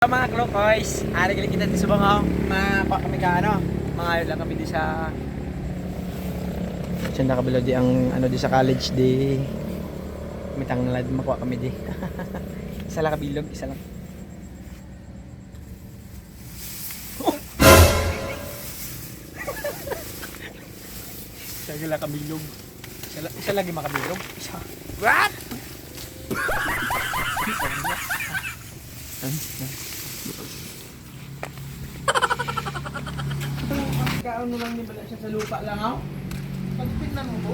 Mga klokoys, ari galing kita di sa bangaw. Mga kami ka ano, mga ayun lang kami di sa siya nakabalo di ang ano di sa college di mitanglad makuha kami di. Isa lang kabilog, isa lang. Isa lang kabilog. Isa lagi makabilog. Isa. What? Kaon mo lang ni bala siya sa lupa lang ako. Pagpignan mo po.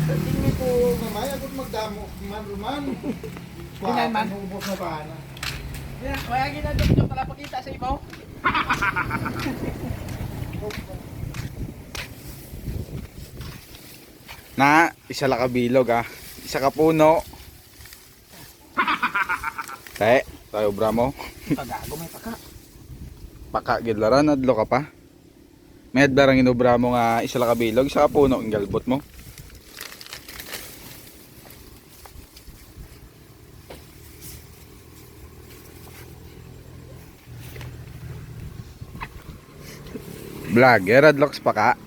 Tingin ko mamaya kung magdamo man-ruman. Tingnan man. Ubos na pa na. Kaya ginadok pala pakita sa ibaw. Na, isa lang kabilog ah. Isa ka puno. Te, tayo bramo. Pagago may paka. Paka gidlaran adlo ka pa. May adlarang inubra mo nga isa lang kabilog, isa ka puno ang galbot mo. Vlogger adlocks paka.